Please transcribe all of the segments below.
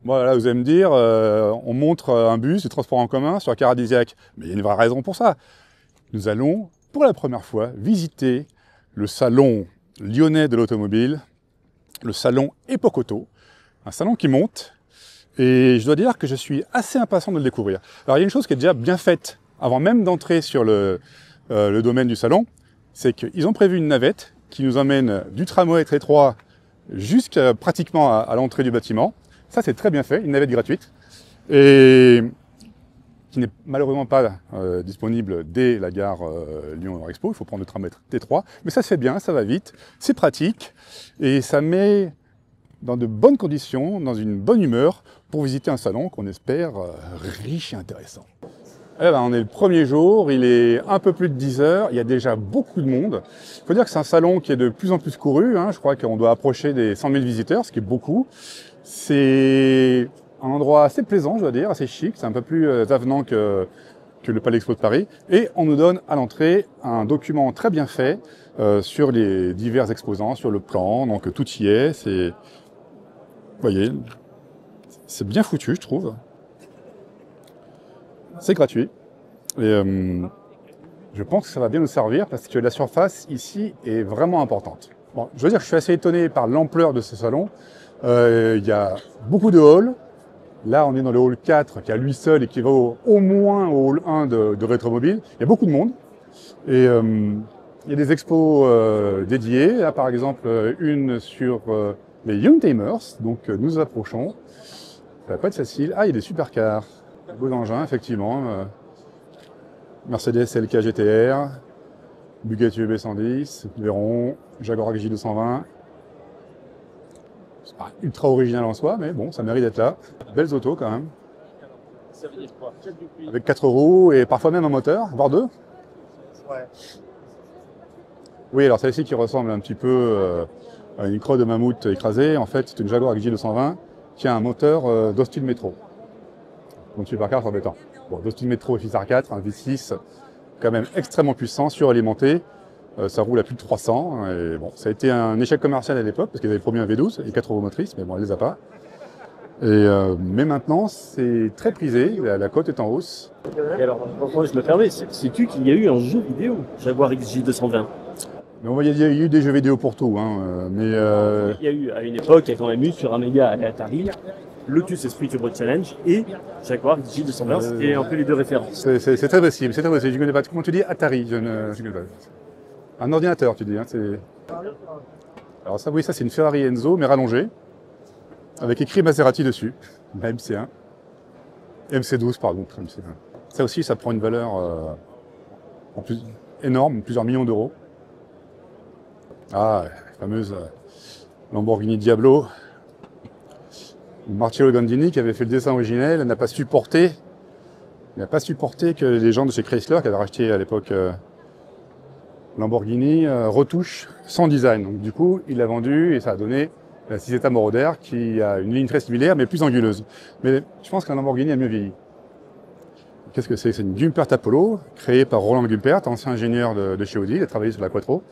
Bon, là, vous allez me dire, on montre un bus de transport en commun sur Caradisiac. Mais il y a une vraie raison pour ça. Nous allons, pour la première fois, visiter le salon lyonnais de l'automobile, le salon Epoch Auto, un salon qui monte. Et je dois dire que je suis assez impatient de le découvrir. Alors, il y a une chose qui est déjà bien faite, avant même d'entrer sur le domaine du salon, c'est qu'ils ont prévu une navette qui nous emmène du tramway très étroit jusqu'à pratiquement à l'entrée du bâtiment. Ça, c'est très bien fait, une navette gratuite, et qui n'est malheureusement pas disponible dès la gare Lyon-Expo. Il faut prendre le tramway T3, mais ça se fait bien, ça va vite, c'est pratique, et ça met dans de bonnes conditions, dans une bonne humeur, pour visiter un salon qu'on espère riche et intéressant. Eh ben, on est le premier jour, il est un peu plus de 10 heures, il y a déjà beaucoup de monde. Il faut dire que c'est un salon qui est de plus en plus couru, hein. Je crois qu'on doit approcher des 100 000 visiteurs, ce qui est beaucoup. C'est un endroit assez plaisant, je dois dire, assez chic, c'est un peu plus avenant que le Palais Expo de Paris. Et on nous donne à l'entrée un document très bien fait sur les divers exposants, sur le plan, donc tout y est. Vous voyez, c'est bien foutu, je trouve. C'est gratuit. Et je pense que ça va bien nous servir parce que la surface ici est vraiment importante. Bon, je veux dire que je suis assez étonné par l'ampleur de ce salon. Il y a beaucoup de halls. Là, on est dans le hall 4 qui à lui seul équivaut au moins au hall 1 de Rétromobile. Il y a beaucoup de monde. Et il y a des expos dédiées. Là, par exemple, une sur les Youngtimers. Donc, nous approchons. Ça va pas être facile. Ah, il y a des supercars. Beaux engins, effectivement. Mercedes LK GTR, Bugatti EB110, Veyron, Jaguar XJ220. C'est pas ultra original en soi, mais bon, ça mérite d'être là. Belles autos quand même. Avec 4 roues et parfois même un moteur, voire 2. Ouais. Oui, alors celle-ci qui ressemble un petit peu à une crotte de mammouth écrasée, en fait, c'est une Jaguar XJ220 qui a un moteur d'Austin Metro. Donc supercar, c'est embêtant. Bon, d'Austin Metro FXR4, un V6 quand même extrêmement puissant, suralimenté. Ça roule à plus de 300. Et bon, ça a été un échec commercial à l'époque parce qu'ils avaient promis un V12 et 4 roues motrices, mais bon, on ne les a pas. Mais maintenant, c'est très prisé. La cote est en hausse. Et alors, je me permets, sais-tu qu'il y a eu un jeu vidéo Jaguar XJ220? Mais il y a eu des jeux vidéo pour tout. Hein, Il y a eu, à une époque, il y a quand même eu sur Amiga et Atari, Lotus Esprit Turbo Challenge et Jaguar XJ220, c'était un peu les deux références. C'est très possible, c'est très possible. Je ne connais pas. Comment tu dis Atari? Je ne connais pas. Un ordinateur, tu dis. Hein, alors ça, oui, ça c'est une Ferrari Enzo, mais rallongée, avec écrit Maserati dessus. La MC1. MC12, pardon. MC1. Ça aussi, ça prend une valeur énorme, plusieurs millions d'euros. Ah, la fameuse Lamborghini Diablo. Marcello Gandini, qui avait fait le dessin originel, n'a pas supporté que les gens de chez Chrysler, qui avaient racheté à l'époque Lamborghini, retouchent son design. Donc du coup, il l'a vendu et ça a donné la 6 Moroder, qui a une ligne très similaire, mais plus anguleuse. Mais je pense qu'un Lamborghini a mieux vieilli. Qu'est-ce que c'est? C'est une Gumpert Apollo, créée par Roland Gumpert, ancien ingénieur de chez Audi. Il a travaillé sur la Quattro.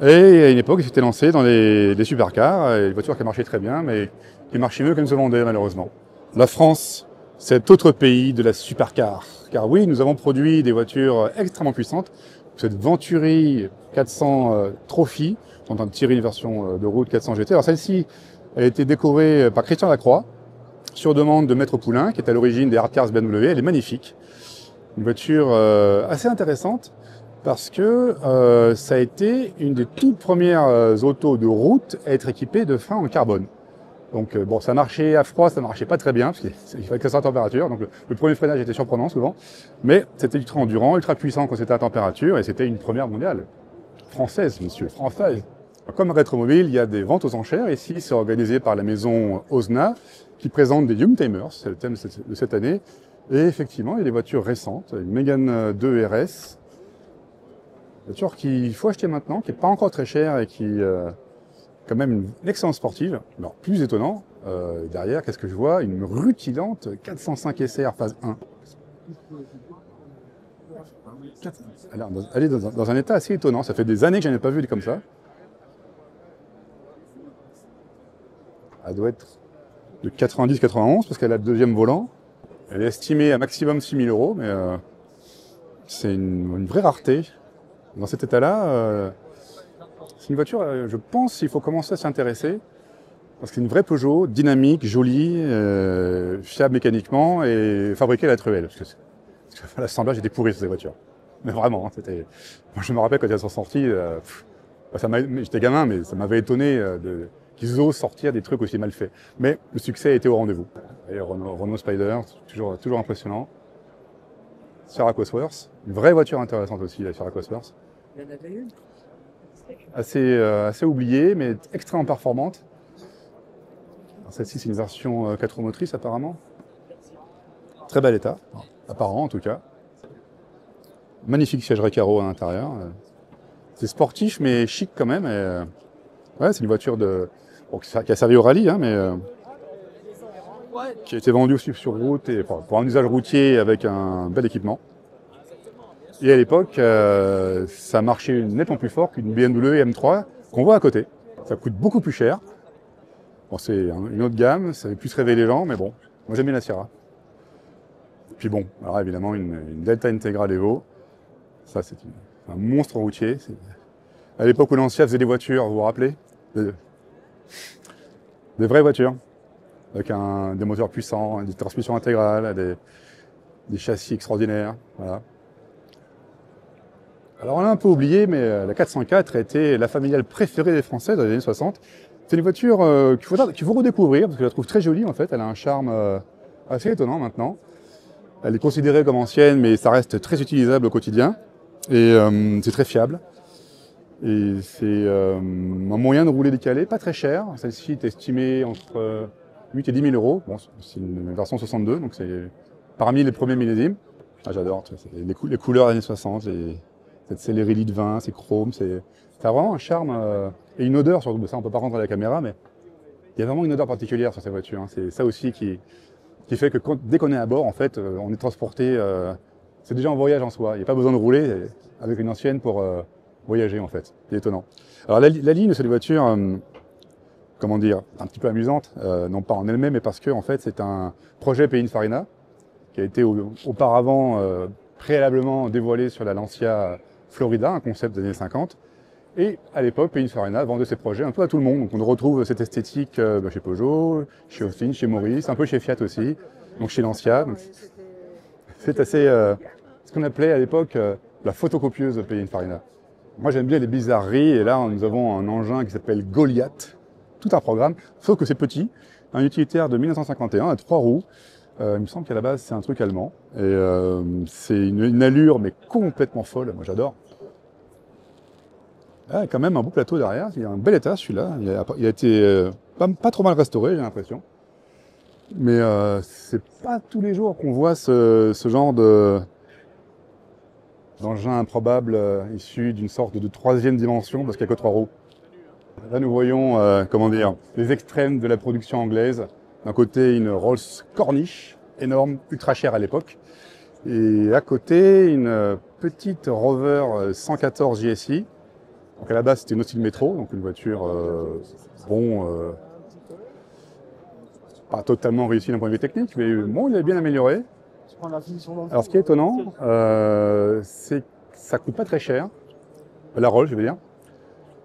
Et à une époque, il s'était lancé dans des supercars, une voiture qui marchait très bien, mais qui marchait mieux qu'elle ne se vendait, malheureusement. La France, cet autre pays de la supercar. Car oui, nous avons produit des voitures extrêmement puissantes. Cette Venturi 400 Trophy, sont en train de tirer une version de route 400 GT. Alors celle-ci a été décorée par Christian Lacroix, sur demande de Maître Poulain, qui est à l'origine des Hardcars BMW. Elle est magnifique. Une voiture assez intéressante, parce que ça a été une des toutes premières autos de route à être équipée de freins en carbone. Donc bon, ça marchait à froid, ça marchait pas très bien, parce qu'il fallait que ça soit à température. Donc le premier freinage était surprenant souvent, mais c'était ultra endurant, ultra puissant quand c'était à température, et c'était une première mondiale. Française, monsieur, française. Comme Rétromobile, il y a des ventes aux enchères. Ici, c'est organisé par la maison Osna, qui présente des Youngtimers, c'est le thème de cette année. Et effectivement, il y a des voitures récentes, une Mégane 2 RS, voiture qu'il faut acheter maintenant, qui n'est pas encore très chère et qui quand même une excellente sportive. Alors, plus étonnant, derrière, qu'est-ce que je vois? Une rutilante 405 SR phase 1. Elle est dans un état assez étonnant. Ça fait des années que je n'en ai pas vu comme ça. Elle doit être de 90-91 parce qu'elle a le deuxième volant. Elle est estimée à maximum 6 000 €, mais c'est une vraie rareté. Dans cet état-là, c'est une voiture, je pense qu'il faut commencer à s'y intéresser. Parce que c'est une vraie Peugeot, dynamique, jolie, fiable mécaniquement et fabriquée à la truelle. Parce que l'assemblage était pourri sur ces voitures. Mais vraiment, hein, c'était. Moi, je me rappelle quand elles sont sorties, j'étais gamin, mais ça m'avait étonné qu'ils osent sortir des trucs aussi mal faits. Mais le succès était au rendez-vous. Et Renault Spider, toujours impressionnant. Sierra Cosworth, une vraie voiture intéressante aussi, la Sierra Cosworth. Il y en avait une. Assez oubliée, mais extrêmement performante. Celle-ci, c'est une version 4 roues motrices apparemment. Très bel état, apparent en tout cas. Magnifique siège recaro à l'intérieur. C'est sportif mais chic quand même. Ouais, c'est une voiture qui a servi au rallye, hein, mais qui a été vendue aussi sur route et pour un usage routier avec un bel équipement. Et à l'époque, ça marchait nettement plus fort qu'une BMW M3 qu'on voit à côté. Ça coûte beaucoup plus cher. Bon, c'est une autre gamme, ça fait plus rêver les gens, mais bon, moi j'aime bien la Sierra. Puis bon, alors évidemment une Delta Integra Evo, ça c'est un monstre routier. À l'époque où Lancia faisait des voitures, vous vous rappelez, des vraies voitures, avec des moteurs puissants, des transmissions intégrales, des châssis extraordinaires, voilà. Alors on l'a un peu oublié, mais la 404 était la familiale préférée des Français dans les années 60. C'est une voiture qu'il faut redécouvrir, parce que je la trouve très jolie en fait, elle a un charme assez étonnant maintenant. Elle est considérée comme ancienne, mais ça reste très utilisable au quotidien, et c'est très fiable. Et c'est un moyen de rouler décalé, pas très cher. Celle-ci est estimée entre 8 et 10 000 €. Bon, c'est une version 62, donc c'est parmi les premiers millésimes. Ah, j'adore, les couleurs des années 60, cette sellerie lit de vin, ces chromes, ça a vraiment un charme et une odeur, surtout, ça on peut pas rendre à la caméra, mais il y a vraiment une odeur particulière sur ces voitures. Hein. C'est ça aussi qui fait que dès qu'on est à bord, en fait, on est transporté, c'est déjà un voyage en soi. Il n'y a pas besoin de rouler avec une ancienne pour voyager en fait. C'est étonnant. Alors la ligne de cette voiture, comment dire, un petit peu amusante, non pas en elle-même, mais parce que en fait c'est un projet Pininfarina qui a été auparavant préalablement dévoilé sur la Lancia Florida, un concept des années 50. Et à l'époque, Pininfarina vendait ses projets un peu à tout le monde. Donc on retrouve cette esthétique chez Peugeot, chez Austin, chez Maurice, un peu chez Fiat aussi, donc chez Lancia. C'est assez ce qu'on appelait à l'époque la photocopieuse de Pininfarina. Moi j'aime bien les bizarreries, et là nous avons un engin qui s'appelle Goliath, tout un programme, sauf que c'est petit, un utilitaire de 1951 à 3 roues. Il me semble qu'à la base c'est un truc allemand, et c'est une allure mais complètement folle, moi j'adore. Ah, quand même un beau plateau derrière, il y a un bel état celui-là, il a été pas trop mal restauré j'ai l'impression. Mais c'est pas tous les jours qu'on voit ce genre d'engin improbable issu d'une sorte de troisième dimension parce qu'il n'y a que 3 roues. Là nous voyons comment dire, les extrêmes de la production anglaise. D'un côté une Rolls Corniche, énorme, ultra chère à l'époque. Et à côté une petite Rover 114 JSI. Donc à la base c'était une style métro, donc une voiture pas totalement réussie d'un point de vue technique, mais bon, il a bien amélioré. Alors ce qui est étonnant, c'est que ça coûte pas très cher, la Rolls je veux dire,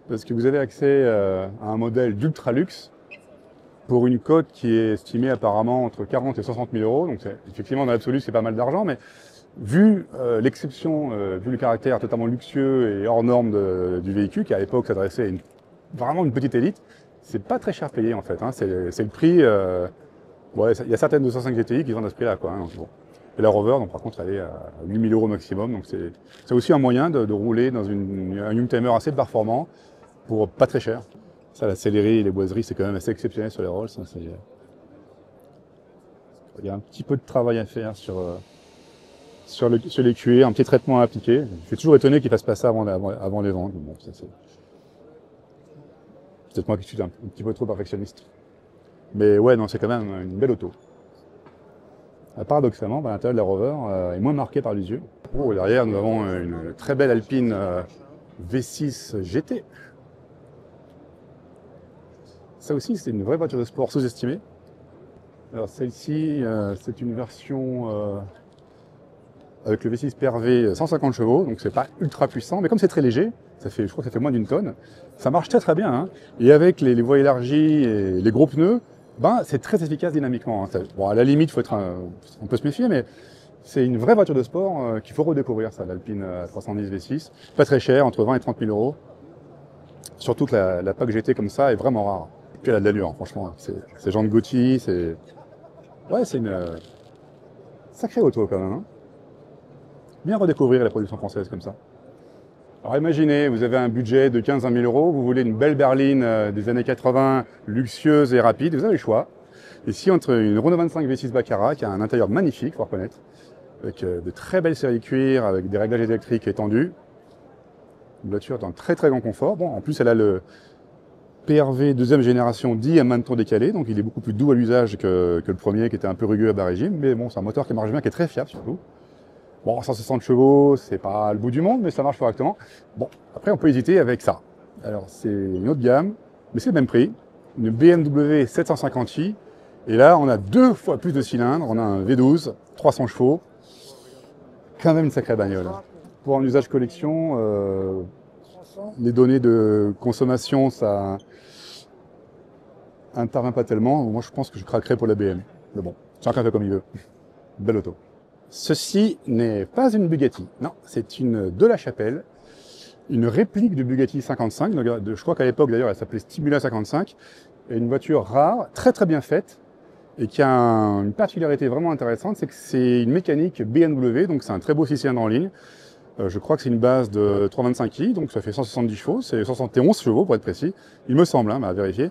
parce que vous avez accès à un modèle d'ultra luxe pour une cote qui est estimée apparemment entre 40 et 60 000 €, donc effectivement dans l'absolu c'est pas mal d'argent, mais vu l'exception, vu le caractère totalement luxueux et hors norme du véhicule, qui à l'époque s'adressait à vraiment une petite élite, c'est pas très cher payé en fait, hein. C'est le prix, ouais, il y a certaines 205 GTI qui vendent à ce prix-là, quoi. Hein, bon. Et la Rover, donc, par contre, elle est à 8 000 € maximum, donc c'est aussi un moyen de rouler dans un youngtimer assez performant pour pas très cher. Ça, la sellerie et les boiseries, c'est quand même assez exceptionnel sur les Rolls. Hein, il y a un petit peu de travail à faire sur les cuirs, un petit traitement à appliquer. Je suis toujours étonné qu'ils fassent pas ça avant les vendre. Bon, c'est peut-être moi qui suis un petit peu trop perfectionniste. Mais ouais, non, c'est quand même une belle auto. Paradoxalement, l'intérieur de la Rover est moins marqué par les yeux. Oh, derrière, nous avons une très belle Alpine V6 GT. Ça aussi, c'est une vraie voiture de sport sous-estimée. Alors celle-ci, c'est une version avec le V6 PRV 150 chevaux, donc c'est pas ultra puissant, mais comme c'est très léger, je crois que ça fait moins d'une tonne, ça marche très très bien. Hein. Et avec les voies élargies et les gros pneus, ben, c'est très efficace dynamiquement. Hein. Bon, à la limite, on peut se méfier, mais c'est une vraie voiture de sport qu'il faut redécouvrir, ça, l'Alpine 310 V6. Pas très cher, entre 20 et 30 000 euros. Surtout que la PAC GT comme ça est vraiment rare. Et puis elle a de l'allure, hein, franchement. C'est Jean de Gauthier, c'est... Ouais, c'est une sacrée auto quand même. Hein. Bien redécouvrir la production française comme ça. Alors imaginez, vous avez un budget de 15 000 euros, vous voulez une belle berline des années 80, luxueuse et rapide, vous avez le choix. Ici, entre une Renault 25 V6 Baccarat, qui a un intérieur magnifique, il faut reconnaître, avec de très belles séries cuir, avec des réglages électriques étendus. Une voiture dans très très grand confort. Bon, en plus, elle a le PRV deuxième génération dit à main de tour décalé, donc il est beaucoup plus doux à l'usage que le premier qui était un peu rugueux à bas régime, mais bon, c'est un moteur qui marche bien, qui est très fiable surtout. Bon, 160 chevaux, c'est pas le bout du monde, mais ça marche correctement. Bon, après on peut hésiter avec ça. Alors c'est une autre gamme, mais c'est le même prix. Une BMW 750i, et là on a 2 fois plus de cylindres, on a un V12, 300 chevaux. Quand même une sacrée bagnole. Pour un usage collection, les données de consommation, ça intervient pas tellement. Moi, je pense que je craquerais pour la BM. Mais bon, chacun fait comme il veut. Belle auto. Ceci n'est pas une Bugatti. Non, c'est une de la Chapelle. Une réplique de Bugatti 55. Je crois qu'à l'époque, d'ailleurs, elle s'appelait Stimula 55. Et une voiture rare, très très bien faite. Et qui a une particularité vraiment intéressante, c'est que c'est une mécanique BMW. Donc c'est un très beau 6 cylindres en ligne. Je crois que c'est une base de 325i, donc ça fait 170 chevaux, c'est 71 chevaux pour être précis, il me semble, hein, à vérifier.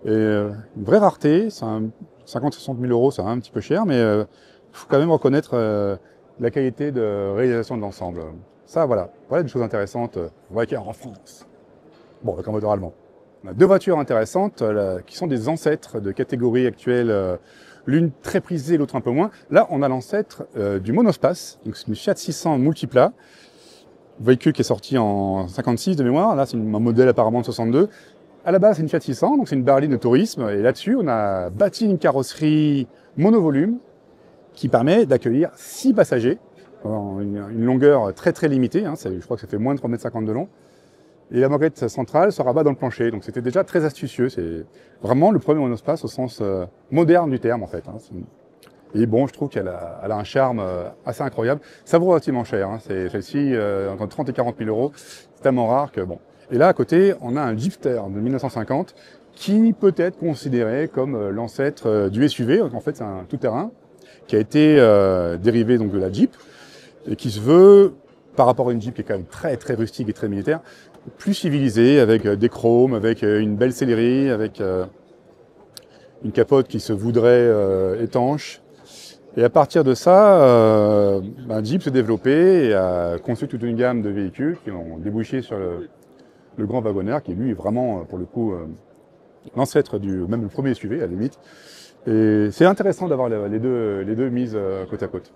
Et une vraie rareté, 50-60 000 euros, c'est un petit peu cher, mais il faut quand même reconnaître la qualité de réalisation de l'ensemble. Ça, voilà des choses intéressantes, on va acquérir en France. Bon, avec un moteur allemand. On a 2 voitures intéressantes qui sont des ancêtres de catégorie actuelle, l'une très prisée, l'autre un peu moins. Là, on a l'ancêtre du monospace, donc c'est une Fiat 600 Multipla, véhicule qui est sorti en 56 de mémoire. Là, c'est un modèle apparemment de 62. À la base, c'est une Fiat 600, donc c'est une berline de tourisme. Et là-dessus, on a bâti une carrosserie monovolume qui permet d'accueillir 6 passagers, une longueur très très limitée. Hein, je crois que ça fait moins de 3,50 m de long. Et la moquette centrale se rabat dans le plancher. Donc c'était déjà très astucieux. C'est vraiment le premier monospace au sens moderne du terme, en fait. Hein. Et bon, je trouve qu'elle a un charme assez incroyable. Ça vaut relativement cher. Hein. Celle-ci, entre 30 et 40 000 euros. C'est tellement rare que bon. Et là, à côté, on a un Jeepster de 1950 qui peut être considéré comme l'ancêtre du SUV. En fait, c'est un tout-terrain qui a été dérivé donc de la Jeep et qui se veut, par rapport à une Jeep qui est quand même très très rustique et très militaire, plus civilisé, avec des chromes, avec une belle sellerie, avec une capote qui se voudrait étanche. Et à partir de ça, Jeep s'est développé et a conçu toute une gamme de véhicules qui ont débouché sur le grand wagonnaire, qui lui est vraiment, pour le coup, l'ancêtre même le premier SUV à la limite. Et c'est intéressant d'avoir les deux mises côte à côte.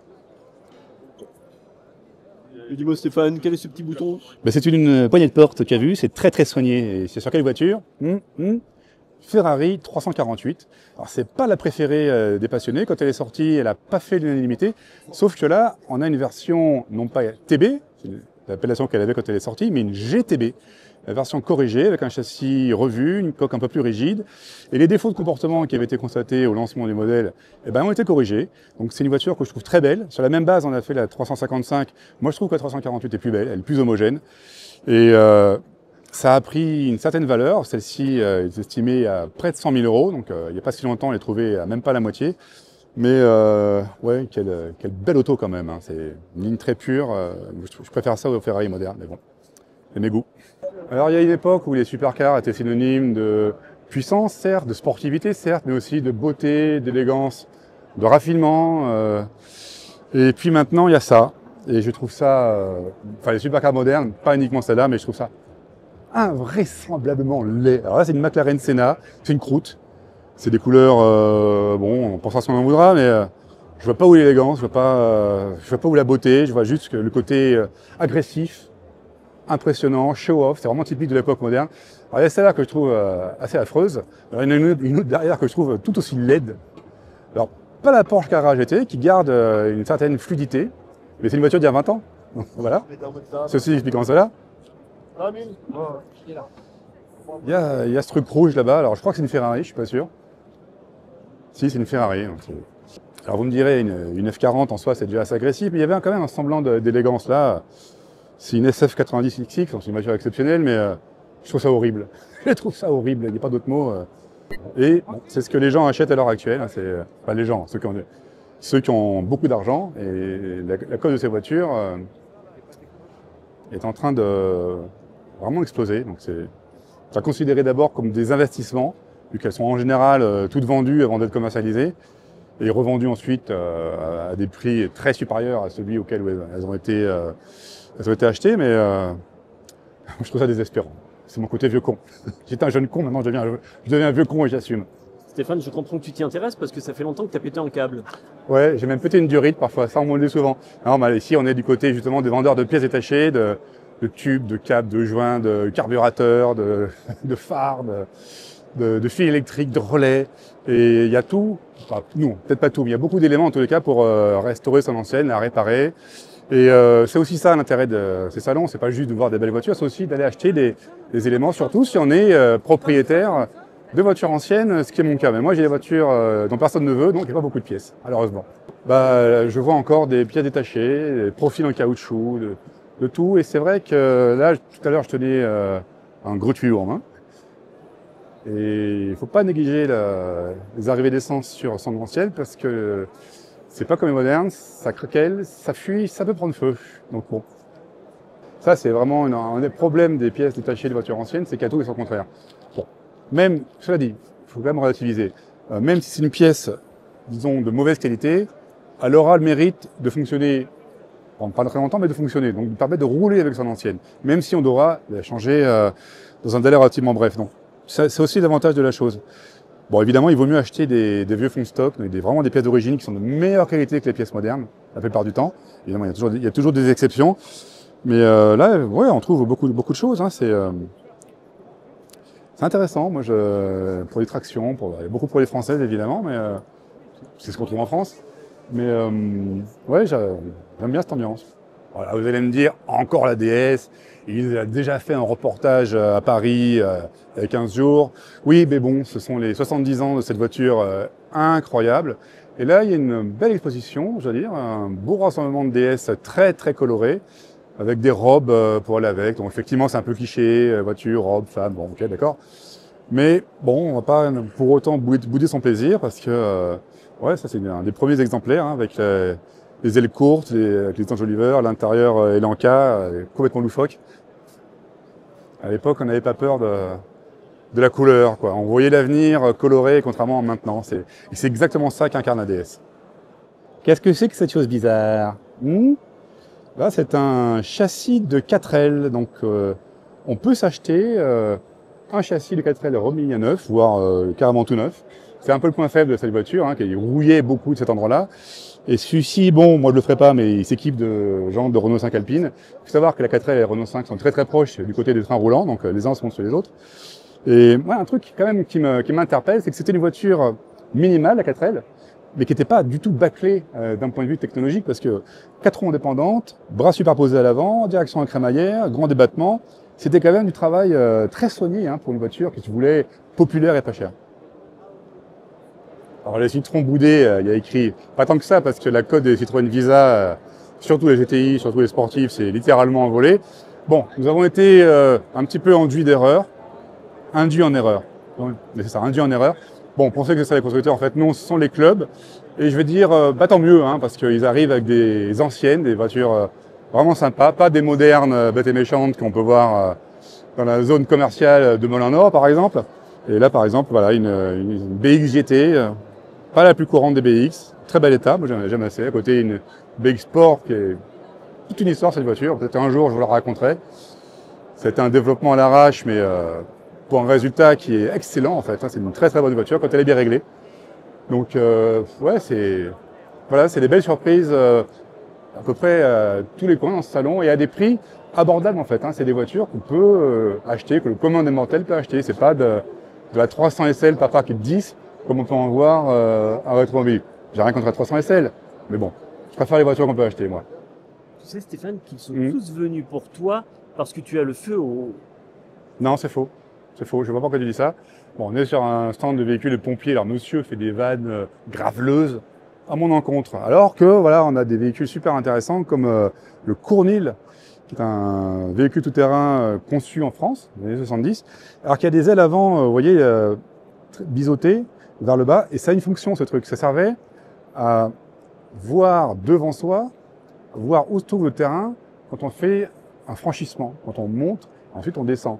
Et dis-moi Stéphane, quel est ce petit bouton? C'est une poignée de porte qu'a vu, c'est très très soigné. Et c'est sur quelle voiture? Ferrari 348. Alors c'est pas la préférée des passionnés. Quand elle est sortie, elle n'a pas fait l'unanimité. Sauf que là, on a une version, non pas TB, c'est l'appellation qu'elle avait quand elle est sortie, mais une GTB. La version corrigée, avec un châssis revu, une coque un peu plus rigide. Et les défauts de comportement qui avaient été constatés au lancement du modèle, ont été corrigés. Donc c'est une voiture que je trouve très belle. Sur la même base, on a fait la 355. Moi, je trouve que la 348 est plus belle, elle est plus homogène. Et ça a pris une certaine valeur. Celle-ci est estimée à près de 100 000 euros. Donc il n'y a pas si longtemps, elle est trouvée à même pas la moitié. Mais ouais, quelle belle auto quand même. Hein. C'est une ligne très pure. Je préfère ça aux Ferrari modernes, mais bon, c'est mes goûts. Alors il y a une époque où les supercars étaient synonymes de puissance, certes, de sportivité, certes, mais aussi de beauté, d'élégance, de raffinement. Et puis maintenant, il y a ça. Et je trouve ça, les supercars modernes, pas uniquement celle-là, mais je trouve ça invraisemblablement laid. Alors là, c'est une McLaren Senna, c'est une croûte. C'est des couleurs, on pensera ce qu'on en voudra, mais je vois pas où l'élégance, je vois pas où la beauté, je vois juste que le côté agressif, impressionnant, show-off, c'est vraiment typique de l'époque moderne. Alors il y a celle-là que je trouve assez affreuse. Alors, il y en a une autre derrière que je trouve tout aussi laide. Alors, pas la Porsche Carrera GT qui garde une certaine fluidité, mais c'est une voiture d'il y a 20 ans. Donc, voilà. Ceci expliquant cela. Il y a ce truc rouge là-bas. Alors, je crois que c'est une Ferrari, je suis pas sûr. Si, c'est une Ferrari. Donc alors, vous me direz, une F40 en soi, c'est déjà assez agressif, mais il y avait quand même un semblant d'élégance là. C'est une SF90XX, donc c'est une voiture exceptionnelle, mais je trouve ça horrible. Je trouve ça horrible, il n'y a pas d'autre mot. Et bon, c'est ce que les gens achètent à l'heure actuelle. Hein, pas les gens, ceux qui ont beaucoup d'argent. Et la cote de ces voitures est en train de vraiment exploser. Donc c'est à considérer d'abord comme des investissements, vu qu'elles sont en général toutes vendues avant d'être commercialisées, et revendues ensuite à des prix très supérieurs à celui auquel elles ont été achetées. Mais je trouve ça désespérant. C'est mon côté vieux con. J'étais un jeune con, maintenant je deviens un vieux con et j'assume. Stéphane, je comprends que tu t'y intéresses parce que ça fait longtemps que tu as pété un câble. Ouais, j'ai même pété une durite parfois, ça on me le dit souvent. Non, mais ici on est du côté justement des vendeurs de pièces détachées, de tubes, de câbles, de joints, de carburateurs, de phares, de fils électriques, de relais. Et il y a tout, enfin non, peut-être pas tout, mais il y a beaucoup d'éléments en tous les cas pour restaurer son ancienne, la réparer. Et c'est aussi ça l'intérêt de ces salons, c'est pas juste de voir des belles voitures, c'est aussi d'aller acheter des éléments, surtout si on est propriétaire de voitures anciennes, ce qui est mon cas. Mais moi j'ai des voitures dont personne ne veut, donc il n'y a pas beaucoup de pièces, malheureusement. Je vois encore des pièces détachées, des profils en caoutchouc, de tout. Et c'est vrai que là, tout à l'heure, je tenais un gros tuyau en main. Et il ne faut pas négliger les arrivées d'essence sur son ancienne parce que c'est pas comme les modernes, ça craquelle, ça fuit, ça peut prendre feu. Donc bon, ça c'est vraiment un des problèmes des pièces détachées des voitures anciennes, c'est qu'il y a tout et son contraire. Bon, même, cela dit, il faut quand même relativiser. Même si c'est une pièce, disons, de mauvaise qualité, elle aura le mérite de fonctionner, bon, pas très longtemps, mais de fonctionner, donc de permettre de rouler avec son ancienne, même si on devra la changer dans un délai relativement bref. Donc c'est aussi l'avantage de la chose. Bon, évidemment, il vaut mieux acheter des vieux fonds de stock, vraiment des pièces d'origine qui sont de meilleure qualité que les pièces modernes, la plupart du temps. Évidemment, il y a toujours des exceptions. Mais là, ouais, on trouve beaucoup de choses. Hein. C'est intéressant. Moi, pour les tractions, beaucoup pour les Françaises, évidemment, mais c'est ce qu'on trouve en France. Mais ouais, j'aime bien cette ambiance. Voilà, vous allez me dire, encore la DS, il a déjà fait un reportage à Paris il y a 15 jours. Oui, mais bon, ce sont les 70 ans de cette voiture incroyable. Et là, il y a une belle exposition, je dois dire, un beau rassemblement de DS très très coloré, avec des robes pour aller avec. Donc effectivement, c'est un peu cliché, voiture, robe, femme, bon, ok, d'accord. Mais bon, on va pas pour autant bouder son plaisir, parce que, ouais, ça c'est un des premiers exemplaires, hein, avec les ailes courtes, avec les enjoliveurs, l'intérieur Elanca, complètement loufoque. À l'époque, on n'avait pas peur de la couleur, quoi. On voyait l'avenir coloré, contrairement à maintenant. C'est exactement ça qu'incarne la DS. Qu'est-ce que c'est que cette chose bizarre? Là, c'est un châssis de 4L. Donc, on peut s'acheter un châssis de 4L remis à neuf, voire carrément tout neuf. C'est un peu le point faible de cette voiture, hein, qui rouillait beaucoup de cet endroit-là. Et celui-ci, bon, moi je le ferai pas, mais il s'équipe de jantes de Renault 5 Alpine. Il faut savoir que la 4L et la Renault 5 sont très très proches du côté des trains roulants, donc les uns sont sur les autres. Et ouais, un truc quand même qui m'interpelle, c'est que c'était une voiture minimale, la 4L, mais qui n'était pas du tout bâclée d'un point de vue technologique, parce que 4 roues indépendantes, bras superposés à l'avant, direction à crémaillère, grand débattement. C'était quand même du travail très soigné, hein, pour une voiture qui se voulait populaire et pas chère. Alors les Citroën boudés, il y a écrit, pas tant que ça, parce que la cote des Citroën Visa, surtout les GTI, surtout les sportifs, c'est littéralement envolé. Bon, nous avons été un petit peu induits en erreur. C'est ça, induits en erreur. Bon, on pensait que c'est ça les constructeurs, en fait non, ce sont les clubs. Et je vais dire, tant mieux, hein, parce qu'ils arrivent avec des anciennes, des voitures vraiment sympas, pas des modernes bêtes et méchantes qu'on peut voir dans la zone commerciale de Moulin-Nord, par exemple. Et là, par exemple, voilà, une BX GT, pas la plus courante des BX, très bel état, moi j'aime assez. À côté, une BX Sport qui est toute une histoire, cette voiture. Peut-être un jour, je vous la raconterai. C'était un développement à l'arrache, mais pour un résultat qui est excellent, en fait. C'est une très très bonne voiture quand elle est bien réglée. Donc, ouais, c'est des belles surprises à peu près à tous les coins dans ce salon et à des prix abordables, en fait. C'est des voitures qu'on peut acheter, que le commun des mortels peut acheter. C'est pas de la 300 SL par pack 10 comme on peut en voir à Rétromobile. J'ai rien contre la 300 SL, mais bon, je préfère les voitures qu'on peut acheter, moi. Tu sais, Stéphane, qu'ils sont tous venus pour toi parce que tu as le feu au... Non, c'est faux. C'est faux, je ne vois pas pourquoi tu dis ça. Bon, on est sur un stand de véhicules de pompiers, alors monsieur fait des vannes graveleuses à mon encontre. Alors que, voilà, on a des véhicules super intéressants comme le Cournil, qui est un véhicule tout-terrain conçu en France, dans les années 70. Alors qu'il y a des ailes avant, vous voyez, biseautées vers le bas, et ça a une fonction, ce truc. Ça servait à voir devant soi, voir où se trouve le terrain quand on fait un franchissement, quand on monte, ensuite on descend.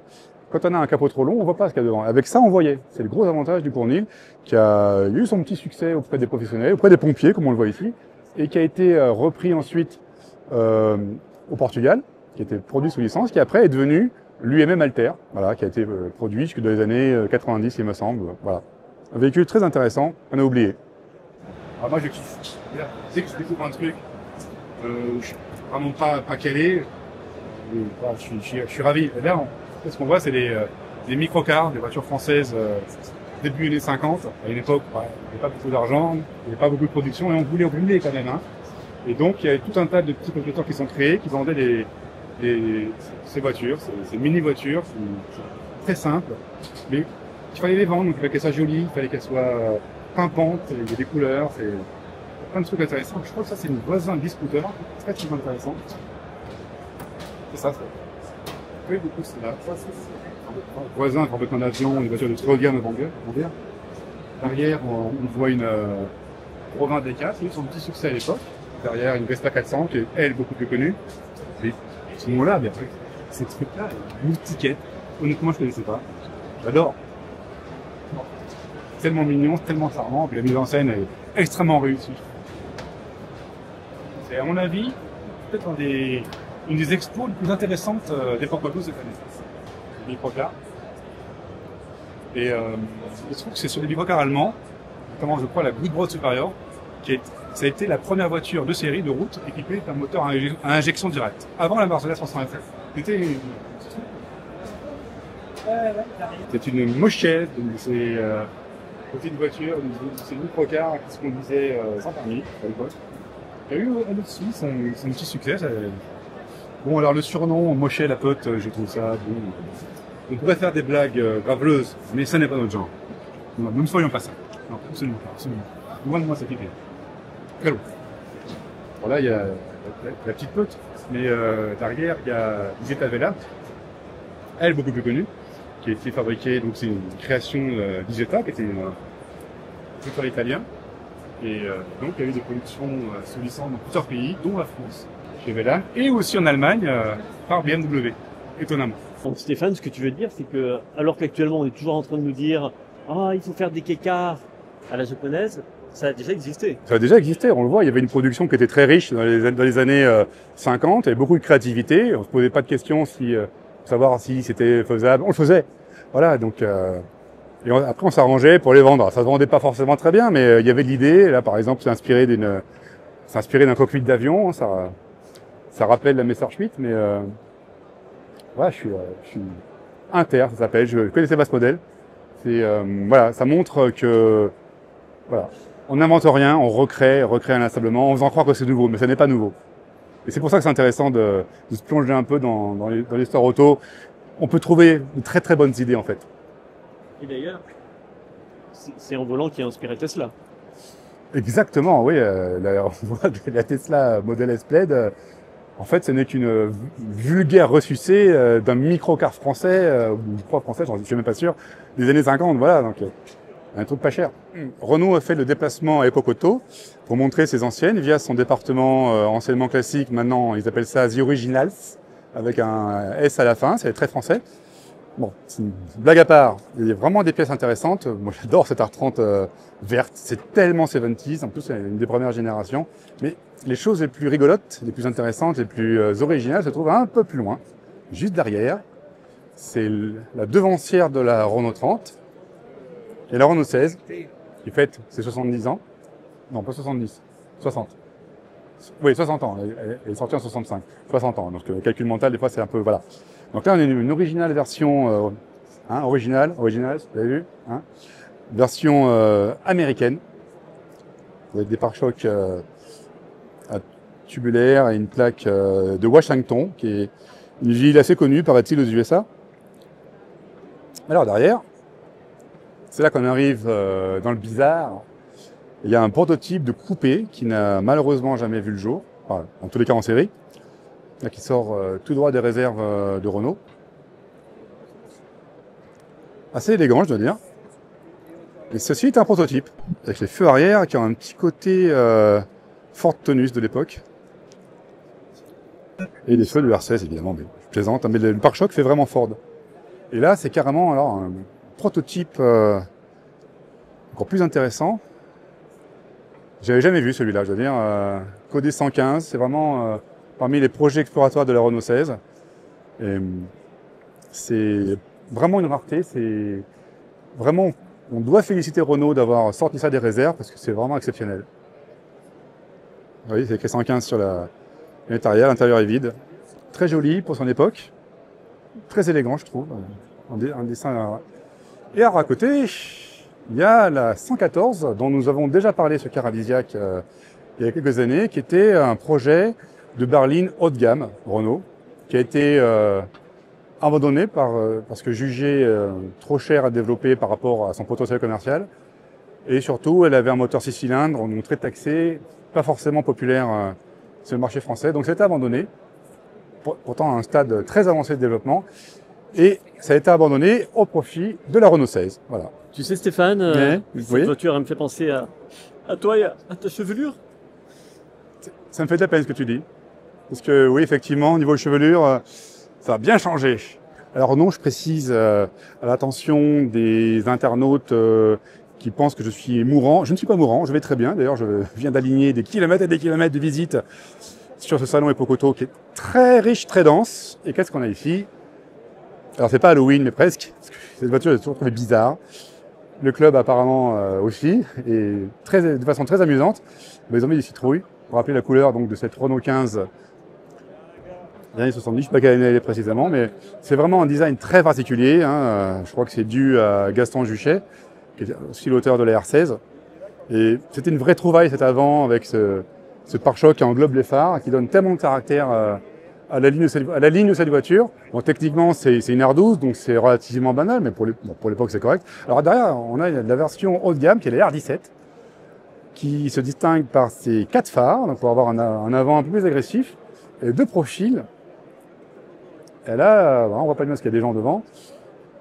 Quand on a un capot trop long, on voit pas ce qu'il y a devant. Avec ça, on voyait. C'est le gros avantage du Cournil, qui a eu son petit succès auprès des professionnels, auprès des pompiers, comme on le voit ici, et qui a été repris ensuite au Portugal, qui a été produit sous licence, qui après est devenu l'UMM Alter, voilà, qui a été produit jusque dans les années 90, il me semble. Voilà. Un véhicule très intéressant, on a oublié. Alors moi, je kiffe. Dès que je découvre un truc, je suis vraiment pas calé, je suis ravi. Et là, ce qu'on voit, c'est des microcars, des voitures françaises début années 50. À une époque, il n'y avait pas beaucoup d'argent, il n'y avait pas beaucoup de production, et on voulait rouler quand même. Hein. Et donc, il y avait tout un tas de petits constructeurs qui sont créés, qui vendaient ces voitures, ces mini-voitures, très simples. Mais il fallait les vendre, donc il fallait qu'elles soient jolies, il fallait qu'elles soient pimpantes, il y a des couleurs, c'est plein de trucs intéressants. Je crois que ça, c'est une voisin d'e-scooter, très très intéressant. C'est ça. Oui, beaucoup, c'est là. Voisin, fabrique en avion, une voiture de très haut de gamme, on va dire. Derrière, on voit une Provin D4, qui a eu son petit succès à l'époque. Derrière, une Vespa 400, qui est, elle, beaucoup plus connue. Et ce mot-là, bien sûr, ces trucs-là, multiquettes. Honnêtement, je ne connaissais pas. J'adore. Tellement mignon, tellement charmant, puis la mise en scène est extrêmement réussie. C'est, à mon avis, peut-être une des expos les plus intéressantes d'époque auto cette année. Les microcars. Et je trouve que c'est sur les microcars allemands, notamment je crois la Goodbrod Superior, ça a été la première voiture de série de route équipée d'un moteur à injection directe. Avant la Mercedes 300 FF. C'est une mochette, c'est petite voiture, c'est une microcar qui se conduisait sans permis à l'époque. Il y a eu elle aussi son petit succès. Bon, alors le surnom Mochet la pote, je trouve ça bon. On pourrait faire des blagues graveleuses, mais ça n'est pas notre genre. Non, nous ne ferions pas ça. Non, absolument pas, absolument. Loin de moi cette idée. Très long. Bon, là, il y a la petite pote, mais derrière, il y a Isetta Vella, elle beaucoup plus connue, qui a été fabriquée, donc c'est une création d'Isetta, qui était un moteur italien. Et donc, il y a eu des productions sous licence dans plusieurs pays, dont la France, chez Vella, et aussi en Allemagne, par BMW, étonnamment. Donc Stéphane, ce que tu veux dire, c'est que, alors qu'actuellement on est toujours en train de nous dire « Ah, il faut faire des kékars à la japonaise », ça a déjà existé. Ça a déjà existé, on le voit, il y avait une production qui était très riche dans les années 50, il y avait beaucoup de créativité, on se posait pas de questions pour savoir si c'était faisable, on le faisait. Voilà, donc... Et après, on s'arrangeait pour les vendre. Ça se vendait pas forcément très bien, mais il y avait de l'idée. Là, par exemple, c'est inspiré d'un cockpit d'avion. Ça rappelle la Messerschmitt, mais voilà, je suis Inter, ça s'appelle. Je connaissais pas ce modèle. C'est voilà, ça montre que voilà, on n'invente rien, on recrée inlassablement, en faisant croire que c'est nouveau, mais ça n'est pas nouveau. Et c'est pour ça que c'est intéressant de se plonger un peu dans l'histoire auto. On peut trouver de très très bonnes idées en fait. Et d'ailleurs, c'est en volant qui a inspiré Tesla. Exactement, oui. On voit la Tesla Model S Plaid. En fait, ce n'est qu'une vulgaire ressucée d'un microcar français, ou je crois français, je suis même pas sûr, des années 50. Voilà, donc un truc pas cher. Renault a fait le déplacement à Époque Auto pour montrer ses anciennes via son département anciennement classique. Maintenant, ils appellent ça The Originals, avec un S à la fin. C'est très français. Bon, c'est une blague à part. Il y a vraiment des pièces intéressantes. Moi, j'adore cette R30 verte. C'est tellement 70s. En plus, c'est une des premières générations. Mais les choses les plus rigolotes, les plus intéressantes, les plus originales se trouvent un peu plus loin. Juste derrière, c'est la devancière de la Renault 30 et la Renault 16, qui fête ses 70 ans. Non, pas 70. 60. Oui, 60 ans. Elle est sortie en 65. 60 ans. Donc, le calcul mental, des fois, c'est un peu... Voilà. Donc là, on a une originale version, originale, vous avez vu, hein, version américaine, avec des pare-chocs à tubulaire et une plaque de Washington, qui est une ville assez connue, paraît-il, aux USA. Alors derrière, c'est là qu'on arrive dans le bizarre. Il y a un prototype de coupé qui n'a malheureusement jamais vu le jour, enfin, en tous les cas en série, là, qui sort tout droit des réserves de Renault. Assez élégant, je dois dire. Et ceci est un prototype, avec les feux arrière qui ont un petit côté Ford Taunus de l'époque. Et les feux de R16 évidemment, mais je plaisante, hein, mais le pare-choc fait vraiment Ford. Et là, c'est carrément alors un prototype encore plus intéressant. J'avais jamais vu celui-là, je veux dire. Codé 115, c'est vraiment parmi les projets exploratoires de la Renault 16. Et c'est vraiment une rareté. C'est vraiment, on doit féliciter Renault d'avoir sorti ça des réserves parce que c'est vraiment exceptionnel. Vous voyez, c'est écrit 115 sur l'intérieur est vide. Très joli pour son époque. Très élégant, je trouve. Un dessin. Et alors à côté, il y a la 114, dont nous avons déjà parlé sur Caravisiac il y a quelques années, qui était un projet de berline haut de gamme, Renault, qui a été abandonné parce que jugé trop cher à développer par rapport à son potentiel commercial. Et surtout, elle avait un moteur 6 cylindres, donc très taxé, pas forcément populaire sur le marché français. Donc ça a été abandonné, pourtant à un stade très avancé de développement. Et ça a été abandonné au profit de la Renault 16. Voilà. Tu sais Stéphane, cette oui. voiture elle me fait penser à toi et à ta chevelure. Ça me fait de la peine ce que tu dis. Parce que oui, effectivement, au niveau de chevelure, ça a bien changé. Alors non, je précise à l'attention des internautes qui pensent que je suis mourant. Je ne suis pas mourant, je vais très bien. D'ailleurs, je viens d'aligner des kilomètres et des kilomètres de visite sur ce salon Epoch-Auto qui est très riche, très dense. Et qu'est-ce qu'on a ici? Alors c'est pas Halloween, mais presque. Parce que cette voiture est toujours très bizarre. Le club apparemment aussi, et de façon très amusante. Mais ils ont mis des citrouilles, pour rappeler la couleur donc, de cette Renault 15 des années 70, je ne sais pas quelle année elle est précisément, mais c'est vraiment un design très particulier. Hein. Je crois que c'est dû à Gaston Juchet, qui est aussi l'auteur de la R16. Et c'était une vraie trouvaille cet avant avec ce pare-choc qui englobe les phares, qui donne tellement de caractère à la ligne de cette voiture. Bon, techniquement, c'est une R12, donc c'est relativement banal, mais pour l'époque, c'est correct. Alors derrière, on a la version haut de gamme, qui est la R17, qui se distingue par ses 4 phares, donc pour avoir un avant un peu plus agressif, et 2 profils. Et là, on voit pas bien parce qu'il y a des gens devant,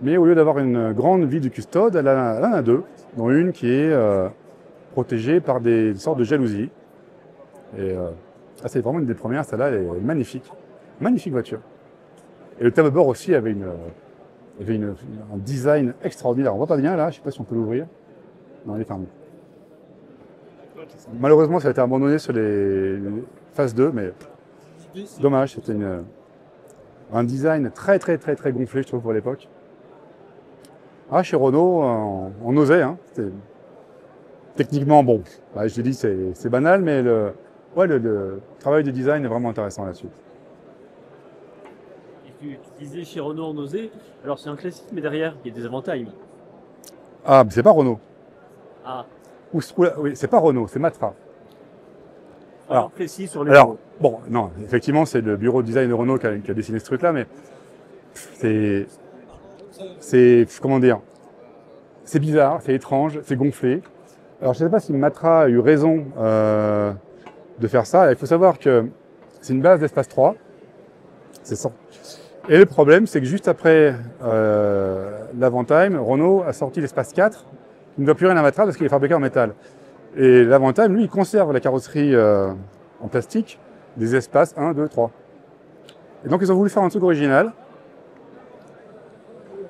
mais au lieu d'avoir une grande ville de custode, elle en a 2, dont une qui est protégée par des sortes de jalousies. Et c'est vraiment une des premières, celle-là, elle est magnifique. Magnifique voiture. Et le tableau de bord aussi avait un design extraordinaire. On voit pas bien là, je sais pas si on peut l'ouvrir. Non, il est fermé. Malheureusement, ça a été abandonné sur les phases 2, mais dommage, c'était un design très gonflé, je trouve, pour l'époque. Ah, chez Renault, on osait. Hein. Techniquement, bon, bah, je l'ai dit, c'est banal, mais le travail de design est vraiment intéressant là-dessus. Tu disais chez Renault on osait, alors c'est un classique, mais derrière, il y a des avantages. Ah, mais c'est pas Renault. Ah. Oui, c'est pas Renault, c'est Matra. Alors, précis sur les alors, bon, non, effectivement, c'est le bureau de design de Renault qui a dessiné ce truc-là, mais c'est, comment dire, c'est bizarre, c'est étrange, c'est gonflé. Alors, je ne sais pas si Matra a eu raison de faire ça. Il faut savoir que c'est une base d'Espace 3. C'est ça. Et le problème, c'est que juste après l'Avantime, Renault a sorti l'Espace 4. Il ne doit plus rien à Matra parce qu'il est fabriqué en métal. Et l'Avantime, lui, il conserve la carrosserie en plastique des espaces 1, 2, 3. Et donc, ils ont voulu faire un truc original.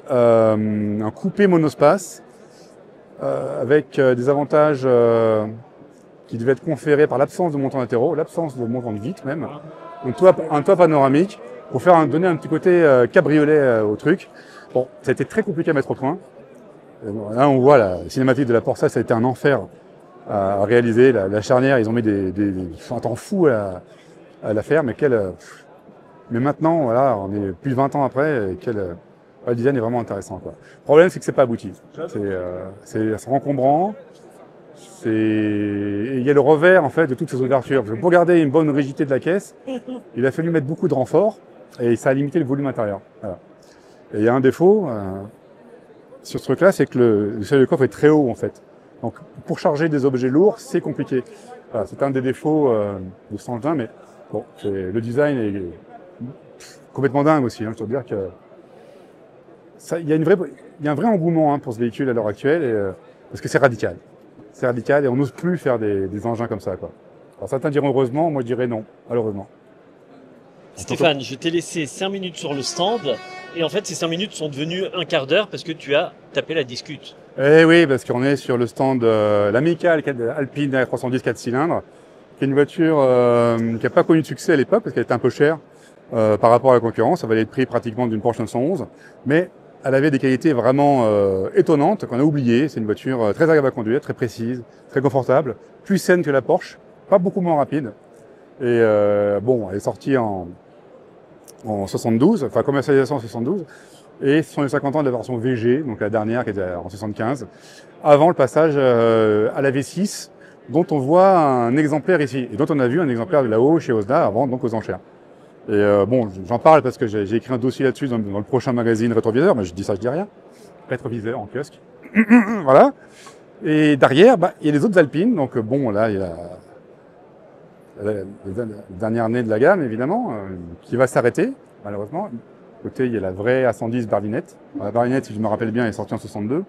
Un coupé monospace avec des avantages qui devaient être conférés par l'absence de montants latéraux, l'absence de montants de vitres même, un toit panoramique pour donner un petit côté cabriolet au truc. Bon, ça a été très compliqué à mettre au point. Là, on voit la cinématique de la Porsche, ça a été un enfer à réaliser. La charnière, ils ont mis un temps fou à la faire, mais maintenant, voilà, on est plus de 20 ans après, Le design est vraiment intéressant, quoi. Le problème, c'est que c'est pas abouti. C'est encombrant. Et il y a le revers, en fait, de toutes ces ouvertures. Parce que pour garder une bonne rigidité de la caisse, il a fallu mettre beaucoup de renforts et ça a limité le volume intérieur. Voilà. Et il y a un défaut sur ce truc-là, c'est que le seuil de coffre est très haut, en fait. Donc, pour charger des objets lourds, c'est compliqué. Voilà, c'est un des défauts de cet engin, mais bon, le design est complètement dingue aussi. Hein, je dois dire que il y a un vrai engouement hein, pour ce véhicule à l'heure actuelle, parce que c'est radical. C'est radical et on n'ose plus faire des engins comme ça, quoi. Alors certains diront heureusement, moi je dirais non, malheureusement. Stéphane, je t'ai laissé 5 minutes sur le stand et en fait ces 5 minutes sont devenues un quart d'heure parce que tu as tapé la discute. Eh oui, parce qu'on est sur le stand l'Amica Alpine A310 4 cylindres, qui est une voiture qui n'a pas connu de succès à l'époque parce qu'elle était un peu chère par rapport à la concurrence. Ça valait le prix pratiquement d'une Porsche 911, mais elle avait des qualités vraiment étonnantes qu'on a oubliées. C'est une voiture très agréable à conduire, très précise, très confortable, plus saine que la Porsche, pas beaucoup moins rapide. Et bon, elle est sortie en 72, enfin commercialisation en 72, et ce sont les 50 ans de la version VG, donc la dernière qui était en 75, avant le passage à la V6, dont on voit un exemplaire ici, et dont on a vu un exemplaire de là-haut chez Osda avant, donc aux enchères. Et bon, j'en parle parce que j'ai écrit un dossier là-dessus dans le prochain magazine Rétroviseur, mais je dis ça, je dis rien. Rétroviseur en kiosque. Voilà. Et derrière, bah, il y a les autres Alpines, donc bon, là, il y a le dernier né de la gamme, évidemment, qui va s'arrêter, malheureusement. Côté, il y a la vraie A110 berlinette. La berlinette, si je me rappelle bien, est sortie en 62.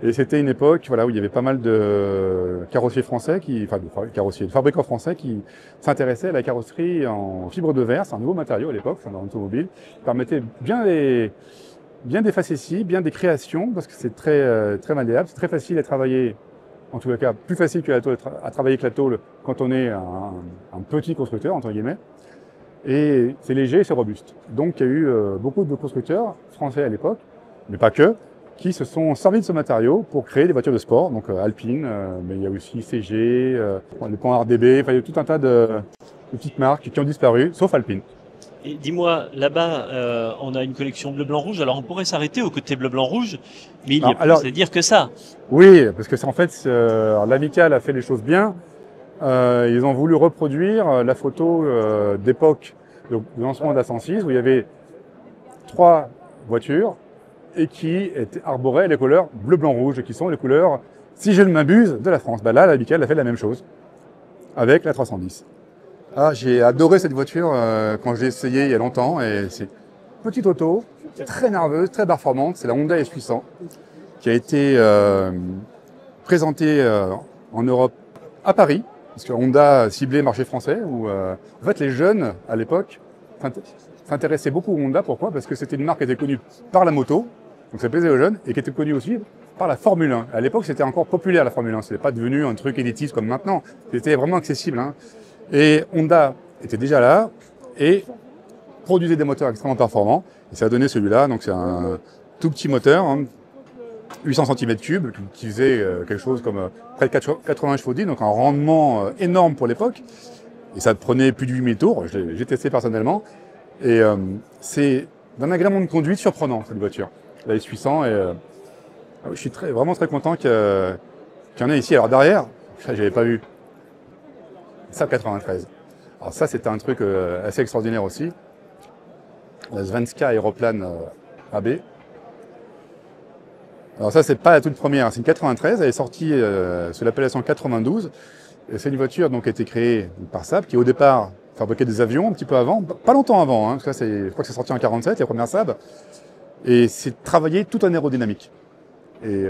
Et c'était une époque, voilà, où il y avait pas mal de carrossiers français de fabricants français qui s'intéressaient à la carrosserie en fibre de verre. C'est un nouveau matériau à l'époque, dans l'automobile. Qui permettait bien des facéties, bien des créations, parce que c'est très malléable, c'est très facile à travailler. En tous les cas, plus facile que à travailler que la tôle quand on est un petit constructeur, entre guillemets. Et c'est léger et c'est robuste. Donc il y a eu beaucoup de constructeurs français à l'époque, mais pas que, qui se sont servis de ce matériau pour créer des voitures de sport. Donc Alpine, mais il y a aussi CG, les ponts RDB, enfin il y a tout un tas de petites marques qui ont disparu, sauf Alpine. Et dis-moi, là-bas, on a une collection bleu-blanc-rouge. Alors, on pourrait s'arrêter au côté bleu-blanc-rouge, mais il y a plus à dire que ça. Oui, parce que c'est en fait, l'Amical a fait les choses bien. Ils ont voulu reproduire la photo d'époque du lancement de la 106, où il y avait 3 voitures et qui arboraient les couleurs bleu-blanc-rouge, qui sont les couleurs, si je ne m'abuse, de la France. Bah là, l'Amical a fait la même chose avec la 310. Ah, j'ai adoré cette voiture quand je l'ai essayée il y a longtemps. Et c'est une petite auto, très nerveuse, très performante. C'est la Honda S800 qui a été présentée en Europe à Paris, parce que Honda ciblait le marché français, où en fait les jeunes à l'époque s'intéressaient beaucoup aux Honda. Pourquoi? Parce que c'était une marque qui était connue par la moto, donc ça plaisait aux jeunes, et qui était connue aussi par la Formule 1. À l'époque, c'était encore populaire la Formule 1. C'était pas devenu un truc élitiste comme maintenant. C'était vraiment accessible. Hein. Et Honda était déjà là et produisait des moteurs extrêmement performants. Et ça a donné celui-là. Donc c'est un tout petit moteur, hein, 800 cm3, qui faisait quelque chose comme près de 80 chevaux, donc un rendement énorme pour l'époque. Et ça prenait plus de 8 000 tours. J'ai testé personnellement. Et c'est d'un agrément de conduite surprenant, cette voiture, la S800. Et je suis vraiment très content qu'il y en ait ici. Alors derrière, ça j'avais pas vu. Saab 93. Alors ça, c'était un truc assez extraordinaire aussi. La Svenska Aeroplan AB. Alors ça, c'est pas la toute première, c'est une 93. Elle est sortie sous l'appellation 92. C'est une voiture donc, qui a été créée par Saab, qui au départ fabriquait des avions un petit peu avant, pas longtemps avant. Hein, parce que je crois que c'est sorti en 47, les premières Saab. Et c'est travaillé tout en aérodynamique. Et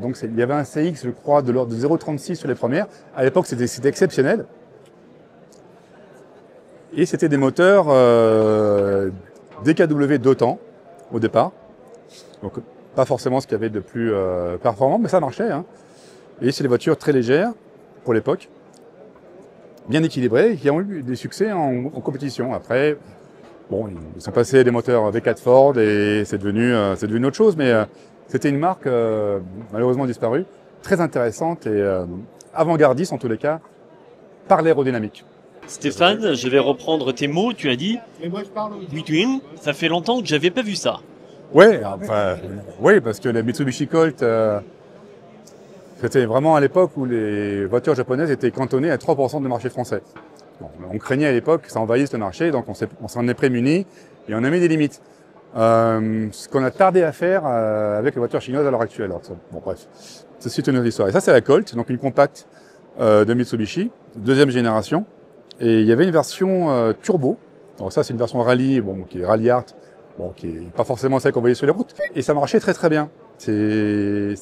donc il y avait un CX, je crois, de l'ordre de 0,36 sur les premières. À l'époque, c'était exceptionnel. Et c'était des moteurs DKW d'OTAN au départ. Donc pas forcément ce qu'il y avait de plus performant, mais ça marchait. Hein. Et c'est des voitures très légères pour l'époque, bien équilibrées, et qui ont eu des succès en compétition. Après, bon, ils sont passés à des moteurs V4 Ford et c'est devenu autre chose, mais c'était une marque malheureusement disparue, très intéressante et avant-gardiste en tous les cas, par l'aérodynamique. Stéphane, je vais reprendre tes mots. Tu as dit Between, ça fait longtemps que j'avais pas vu ça. Ouais, enfin, oui, parce que la Mitsubishi Colt, c'était vraiment à l'époque où les voitures japonaises étaient cantonnées à 3% du marché français. Bon, on craignait à l'époque que ça envahisse le marché, donc on s'en est prémunis et on a mis des limites. Ce qu'on a tardé à faire avec les voitures chinoises à l'heure actuelle. Alors, bon, bref, c'est une autre histoire. Et ça, c'est la Colt, donc une compacte de Mitsubishi, deuxième génération. Et il y avait une version turbo. Alors ça, c'est une version rallye, bon, qui est rallye art, bon, qui est pas forcément celle qu'on voyait sur les routes. Et ça marchait très très bien. Ça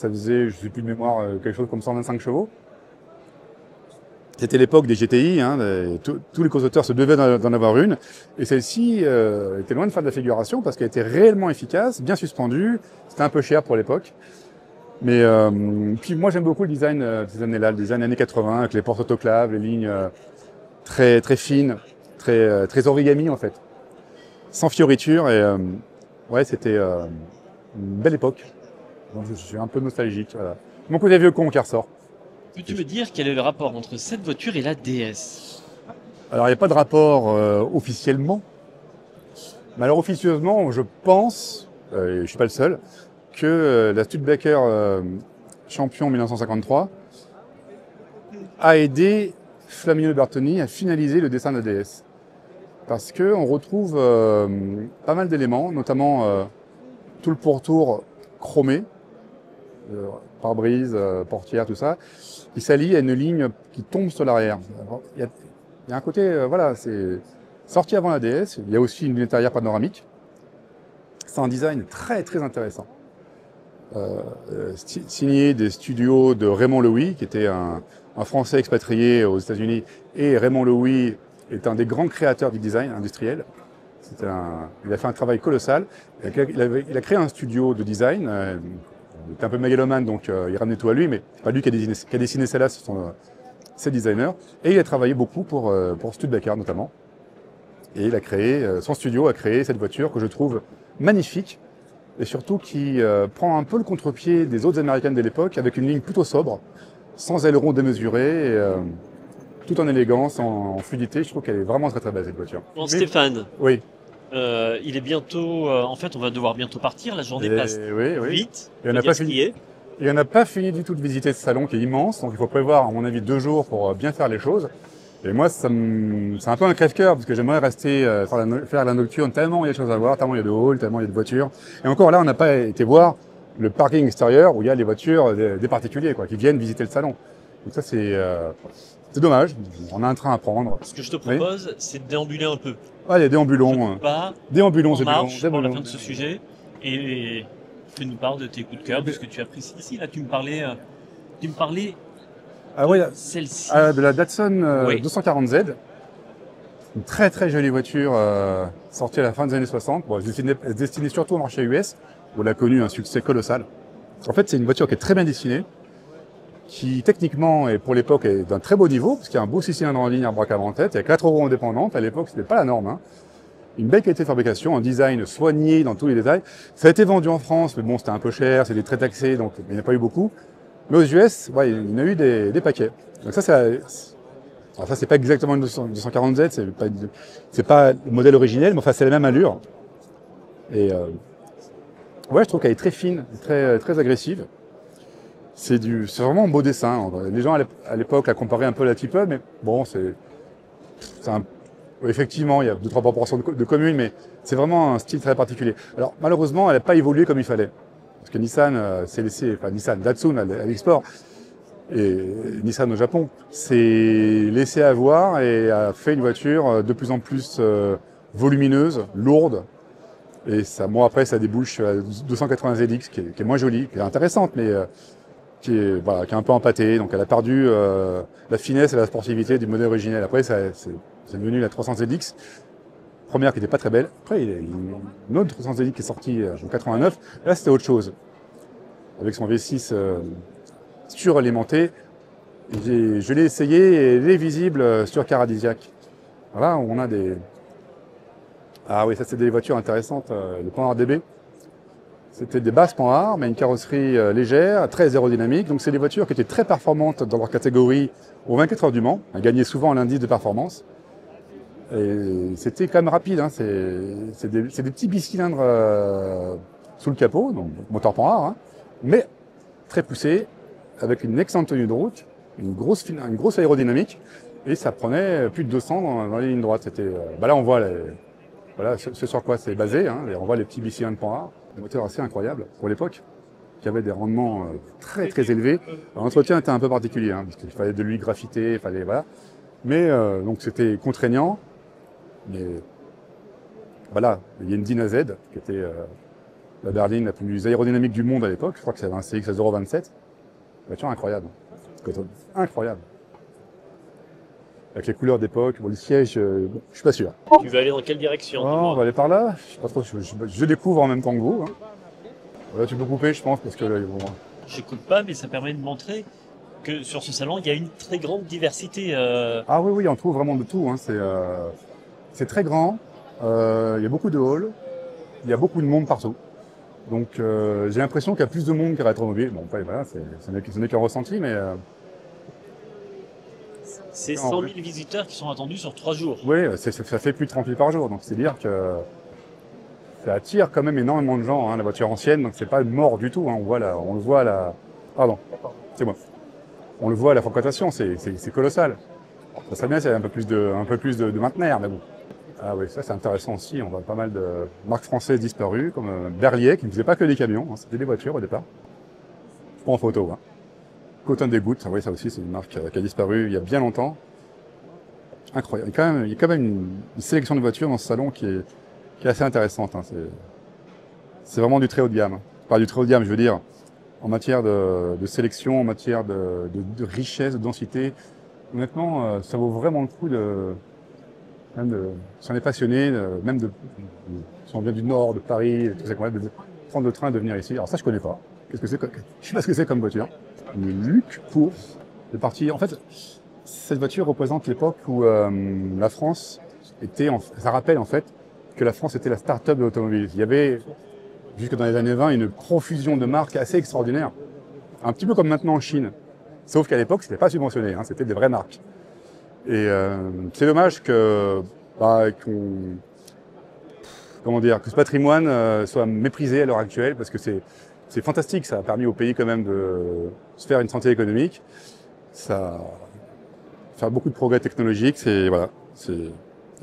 faisait, je sais plus de mémoire, quelque chose comme 125 chevaux. C'était l'époque des GTI, hein, tous les constructeurs se devaient d'en avoir une. Et celle-ci était loin de faire de la figuration parce qu'elle était réellement efficace, bien suspendue. C'était un peu cher pour l'époque. Mais puis moi j'aime beaucoup le design de ces années-là, le design années 80 avec les portes autoclaves, les lignes très très fines, très origami en fait, sans fioriture. Et ouais, c'était une belle époque. Donc, je suis un peu nostalgique. Voilà. Mon côté vieux con qui ressort. Peux-tu me dire quel est le rapport entre cette voiture et la DS? Alors, il n'y a pas de rapport officiellement. Mais alors, officieusement, je pense, et je ne suis pas le seul, que la Studebaker champion 1953 a aidé Flaminio Bertoni à finaliser le dessin de la DS. Parce qu'on retrouve pas mal d'éléments, notamment tout le pourtour chromé, pare-brise, portière, tout ça, qui s'allie à une ligne qui tombe sur l'arrière. Il y a un côté, voilà, c'est sorti avant la DS. Il y a aussi une lunette arrière panoramique. C'est un design très très intéressant. Signé des studios de Raymond Loewy, qui était un Français expatrié aux États-Unis, et Raymond Loewy est un des grands créateurs du design industriel. Il a fait un travail colossal. Il a créé un studio de design. Il était un peu mégalomane, donc il ramenait tout à lui, mais c'est pas lui qui a dessiné celle-là, ce sont ses designers. Et il a travaillé beaucoup pour Studebaker notamment. Et il a créé, son studio a créé cette voiture que je trouve magnifique et surtout qui prend un peu le contre-pied des autres américaines de l'époque avec une ligne plutôt sobre, sans aileron démesuré, tout en élégance, en fluidité. Je trouve qu'elle est vraiment très très belle cette voiture. Bon, Stéphane, Oui. il est bientôt. En fait, on va devoir bientôt partir. La journée passe vite. Et on n'a pas fini. Et on n'a pas fini du tout de visiter ce salon qui est immense, donc il faut prévoir, à mon avis, 2 jours pour bien faire les choses. Et moi, c'est un peu un crève-cœur, parce que j'aimerais rester faire la nocturne, tellement il y a de choses à voir, tellement il y a de halls, tellement il y a de voitures. Et encore là, on n'a pas été voir le parking extérieur où il y a les voitures des particuliers, quoi, qui viennent visiter le salon. Donc ça, c'est dommage. On a un train à prendre. Ce que je te propose, c'est de déambuler un peu. Ah, il y a déambulons. Déambulons, on marche pour la fin de ce sujet. Et tu nous parles de tes coups de cœur, de ce que tu apprécies ici. Là, tu me parlais ah oui, celle-ci. De la Datsun 240Z. Une très très jolie voiture sortie à la fin des années 60. Bon, elle se destinait surtout au marché US, où elle a connu un succès colossal. En fait, c'est une voiture qui est très bien dessinée, qui techniquement et pour l'époque est d'un très beau niveau, parce qu'il y a un beau 6 cylindres en ligne, un braquage en tête, il y a 4 roues indépendantes. À l'époque, c'était pas la norme. Hein. Une belle qualité de fabrication, un design soigné dans tous les détails. Ça a été vendu en France, mais bon, c'était un peu cher, c'était très taxé, donc il n'y en a pas eu beaucoup. Mais aux US, ouais, il y en a eu des paquets. Donc ça, c'est pas exactement une 240Z, c'est pas le modèle originel, mais enfin, c'est la même allure. Et ouais, je trouve qu'elle est très fine, très, très agressive. C'est vraiment un beau dessin. Les gens à l'époque la comparaient un peu à la T-Pub, mais bon, effectivement, il y a 2-3% de communes, mais c'est vraiment un style très particulier. Alors, malheureusement, elle n'a pas évolué comme il fallait. Parce que Nissan s'est laissé, enfin Nissan, Datsun à l'export, et Nissan au Japon, s'est laissé avoir et a fait une voiture de plus en plus volumineuse, lourde. Et ça, bon, après, ça débouche à 280 ZX, qui est moins jolie, qui est intéressante, mais qui est un peu empâtée. Donc, elle a perdu la finesse et la sportivité du modèle originel. Après, c'est devenu la 300 ZX. Première qui n'était pas très belle. Après, il y a une autre 300 ZX qui est sortie en 89. Là, c'était autre chose. Avec son V6 suralimenté. Je l'ai essayé et elle est visible sur Caradisiac. Voilà, on a des... Ah oui, ça c'est des voitures intéressantes. Le Panhard DB. C'était des basses Panhard, mais une carrosserie légère, très aérodynamique. Donc c'est des voitures qui étaient très performantes dans leur catégorie aux 24 heures du Mans. Elles gagnaient souvent l'indice de performance. Et c'était quand même rapide. Hein. C'est des petits bicylindres sous le capot, donc moteur Panhard, hein, mais très poussé, avec une excellente tenue de route, une grosse aérodynamique, et ça prenait plus de 200 dans les lignes droites. C'était, là on voit voilà, ce sur quoi c'est basé, hein, et on voit les petits BC1 Panhard, un moteur assez incroyable pour l'époque, qui avait des rendements très très élevés. L'entretien était un peu particulier, hein, parce qu'il fallait de lui graffiter, voilà. Mais donc c'était contraignant, mais voilà, il y a une Dyna Z, qui était la berline la plus aérodynamique du monde à l'époque, je crois que c'est un CX 027, voiture incroyable, incroyable. Avec les couleurs d'époque, bon, le siège, je suis pas sûr. Tu veux aller dans quelle direction? Oh, on va aller par là, je sais pas trop, je découvre en même temps que vous. Hein. Voilà, tu peux couper, je pense, parce que là, bon, J'écoute pas, mais ça permet de montrer que sur ce salon, il y a une très grande diversité. Ah oui, on trouve vraiment de tout. Hein. C'est très grand, il y a beaucoup de halls, il y a beaucoup de monde partout. Donc j'ai l'impression qu'il y a plus de monde qu'à Rétromobile. Bon, voilà, ce n'est qu'un ressenti, mais... C'est 100 000 visiteurs qui sont attendus sur 3 jours. Oui, ça fait plus de 30 000 par jour, donc c'est dire que ça attire quand même énormément de gens, hein, la voiture ancienne, donc c'est pas mort du tout. Hein. On le voit à la... Pardon, c'est moi. On le voit à la fréquentation, c'est colossal. Ça serait bien s'il y avait un peu plus de maintenir, mais bon. Ah oui, ça c'est intéressant aussi, on voit pas mal de marques françaises disparues, comme Berliet, qui ne faisait pas que des camions, hein, c'était des voitures au départ. Je prends en photo. Hein. Coton des Gouttes, oui, ça aussi c'est une marque qui a disparu il y a bien longtemps. Incroyable, il y a quand même une sélection de voitures dans ce salon qui est assez intéressante. Hein. C'est vraiment du très haut de gamme. Pas du très haut de gamme, je veux dire, en matière de sélection, en matière de richesse, de densité. Honnêtement, ça vaut vraiment le coup si on est passionné, si on vient du nord, de Paris, tout ça, de prendre le train et de venir ici. Alors ça, je connais pas. Qu'est-ce que c'est? Je sais pas ce que c'est comme voiture. Une Luc pour les parties. En fait, cette voiture représente l'époque où la France était. Ça rappelle en fait que la France était la start-up de l'automobile. Il y avait jusque dans les années 20 une profusion de marques assez extraordinaire, un petit peu comme maintenant en Chine. Sauf qu'à l'époque, c'était pas subventionné. Hein, c'était des vraies marques. Et c'est dommage que ce patrimoine soit méprisé à l'heure actuelle, parce que c'est fantastique, ça a permis au pays quand même de se faire une santé économique, ça faire beaucoup de progrès technologiques, et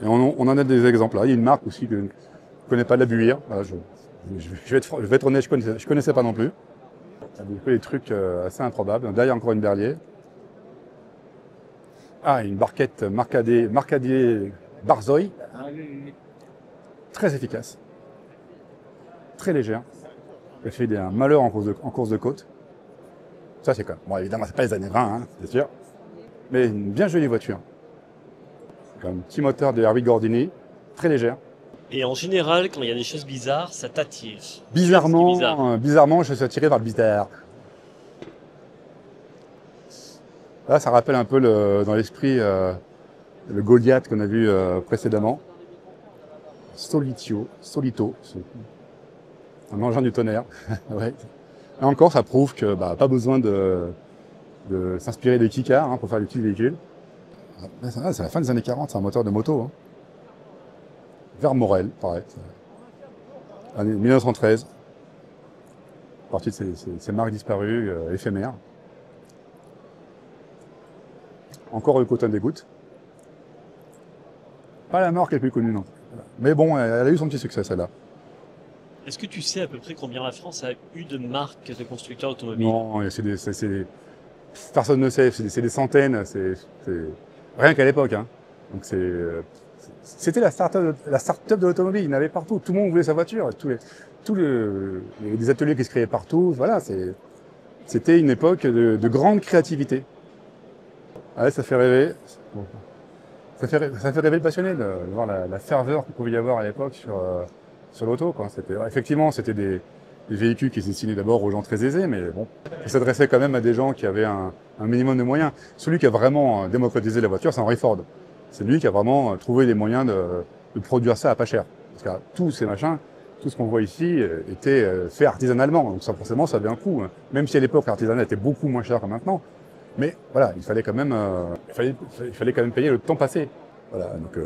on en a des exemples là. Il y a une marque aussi que je ne connais pas, la Buire. Voilà, je vais être honnête, je connaissais pas non plus. Il y a des trucs assez improbables. Derrière encore une Berlier. Ah, une barquette Marcadier Barzoï, très efficace, très légère. Elle fait un malheur en course de côte. Ça, c'est quand même... Bon, évidemment, c'est pas les années 20, hein, c'est sûr. Mais une bien jolie voiture. Un petit moteur de Harvey Gordini, très légère. Et en général, quand il y a des choses bizarres, ça t'attire. Bizarrement, je suis attiré par le bizarre. Là, ça rappelle un peu dans l'esprit le Goliath qu'on a vu précédemment. Solito, un engin du tonnerre. Ouais. Là encore, ça prouve que pas besoin de s'inspirer des keycars hein, pour faire des petits véhicules. C'est la fin des années 40, c'est un moteur de moto. Hein. Vermorel, pareil. Année 1913. Partie de ces marques disparues, éphémères. Encore le Coton des Gouttes. Pas la marque la plus connue, non. Mais bon, elle a eu son petit succès, celle-là. Est-ce que tu sais à peu près combien la France a eu de marques de constructeurs automobiles? Non, personne ne sait, c'est des centaines, rien qu'à l'époque. Hein. Donc c'était la start-up de l'automobile, il y en avait partout, tout le monde voulait sa voiture, les ateliers qui se créaient partout, voilà, c'était une époque de grande créativité. Ah ouais, ça fait rêver. Ça fait rêver le passionné de voir la ferveur qu'il pouvait y avoir à l'époque sur l'auto. Effectivement, c'était des véhicules qui étaient destinés d'abord aux gens très aisés, mais bon, ça s'adressait quand même à des gens qui avaient un minimum de moyens. Celui qui a vraiment démocratisé la voiture, c'est Henry Ford. C'est lui qui a vraiment trouvé les moyens de produire ça à pas cher. Parce que tous ces machins, tout ce qu'on voit ici était fait artisanalement. Donc ça, forcément, ça avait un coût. Hein. Même si à l'époque, l'artisanat était beaucoup moins cher que maintenant. Mais voilà, il fallait quand même payer le temps passé. Voilà, donc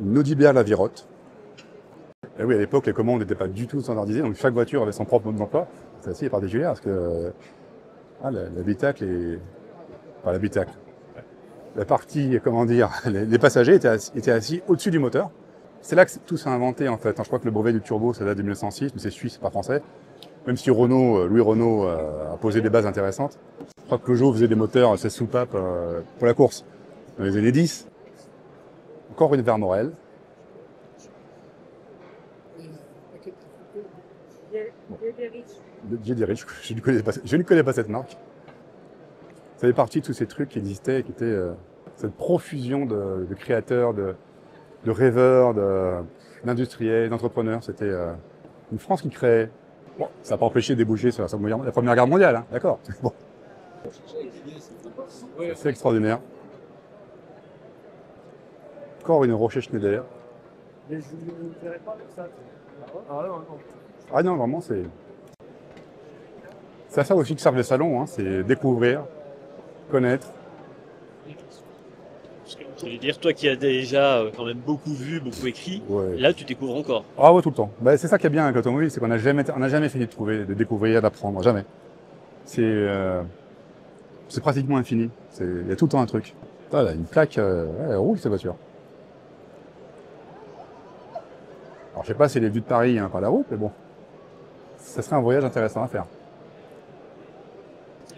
une Audi Bière Lavirotte. Et oui, à l'époque, les commandes n'étaient pas du tout standardisées, donc chaque voiture avait son propre mode d'emploi. C'est assez particulier parce que l'habitacle est... Enfin, l'habitacle. La partie, comment dire, les passagers étaient assis au-dessus du moteur. C'est là que tout s'est inventé en fait. Je crois que le brevet du turbo, ça date de 1906, mais c'est suisse, c'est pas français. Même si Renault, Louis Renault a posé des bases intéressantes. Je crois que Peugeot faisait des moteurs 16 soupapes pour la course dans les années 10. Encore une Vermorel. Bon. J'ai des riches, je ne connais pas cette marque. Ça fait partie de tous ces trucs qui existaient, qui étaient cette profusion de créateurs, de rêveurs, d'industriels, d'entrepreneurs. C'était une France qui créait. Bon, ça n'a pas empêché de déboucher sur la Première Guerre mondiale, hein, d'accord. Bon. C'est extraordinaire. Encore une Rocher Schneider. Ah non, vraiment, c'est à ça aussi que servent les salons, hein, c'est découvrir, connaître. Je veux dire, toi qui as déjà quand même beaucoup vu, beaucoup écrit, Ouais. là tu découvres encore. Ah ouais, tout le temps. Bah, c'est ça qui est bien avec l'automobile, c'est qu'on n'a jamais fini de trouver, de découvrir, d'apprendre, jamais. C'est pratiquement infini. Il y a tout le temps un truc. Ah, là, une plaque, elle roule cette voiture. Alors je sais pas si elle est vue de Paris hein, par la route, mais bon, ça serait un voyage intéressant à faire.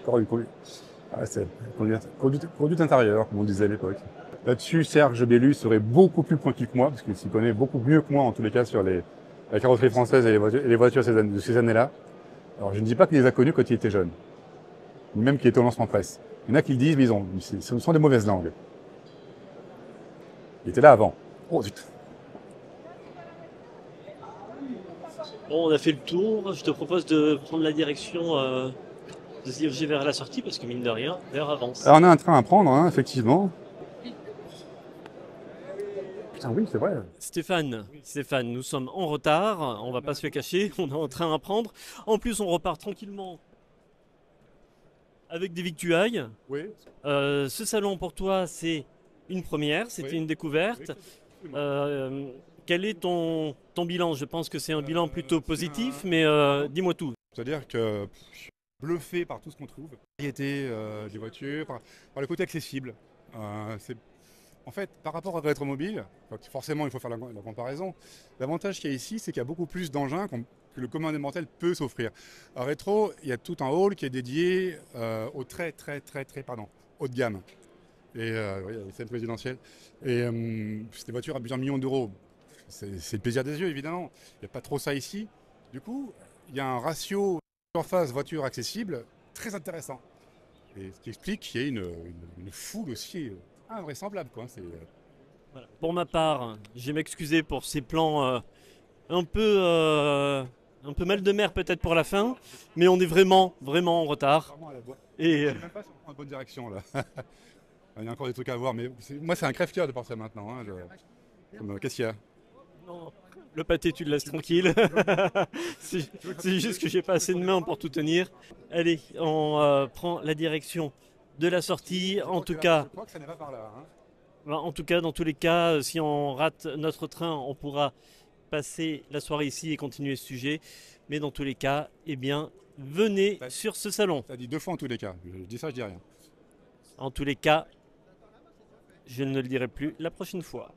Encore une conduite intérieure, comme on disait à l'époque. Là-dessus, Serge Bellu serait beaucoup plus pointu que moi, parce qu'il s'y connaît beaucoup mieux que moi, en tous les cas, sur la carrosserie française et les voitures de ces années-là. Alors, je ne dis pas qu'il les a connus quand il était jeune, même qu'il était au lancement presse. Il y en a qui le disent, mais ce sont des mauvaises langues. Il était là avant. Oh, zut. Bon, on a fait le tour. Je te propose de prendre la direction, de se diriger vers la sortie, parce que mine de rien, l'heure avance. Alors, on a un train à prendre, hein, effectivement. Putain, oui, c'est vrai. Stéphane, nous sommes en retard, on va pas se le cacher, on est en train à prendre. En plus, on repart tranquillement avec des victuailles. Oui. Ce salon pour toi, c'est une première, c'était Oui. une découverte. Oui. Quel est ton bilan? Je pense que c'est un bilan plutôt positif, mais dis-moi tout. C'est-à-dire que je suis bluffé par tout ce qu'on trouve. La variété des voitures, par le côté accessible. En fait, par rapport à Rétromobile, forcément il faut faire la comparaison, l'avantage qu'il y a ici, c'est qu'il y a beaucoup plus d'engins que le commun des mortels peut s'offrir. À Rétro, il y a tout un hall qui est dédié au très haut de gamme. Et oui, il y a les scènes présidentielles. Et c'est des voitures à plusieurs millions d'euros. C'est le plaisir des yeux, évidemment. Il n'y a pas trop ça ici. Du coup, il y a un ratio surface voiture accessible très intéressant. Et ce qui explique qu'il y ait une foule aussi invraisemblable, quoi. Voilà. Pour ma part, je vais m'excuser pour ces plans un peu mal de mer peut-être pour la fin, mais on est vraiment en retard. Vraiment à la boîte. Et Je sais même pas si on prend la bonne direction là. Il y a encore des trucs à voir, mais moi c'est un crève-cœur de penser maintenant. Hein, qu'est-ce qu'il y a? non, le pâté tu le laisses tranquille. C'est juste que j'ai pas assez de mains pour tout tenir. Allez, on prend la direction de la sortie. En tout cas, je crois que ça n'est pas par là. Hein. En tout cas, dans tous les cas, si on rate notre train, on pourra passer la soirée ici et continuer ce sujet. Mais dans tous les cas, eh bien, venez sur ce salon. T'as dit 2 fois en tous les cas. Je dis ça, je dis rien. En tous les cas, je ne le dirai plus la prochaine fois.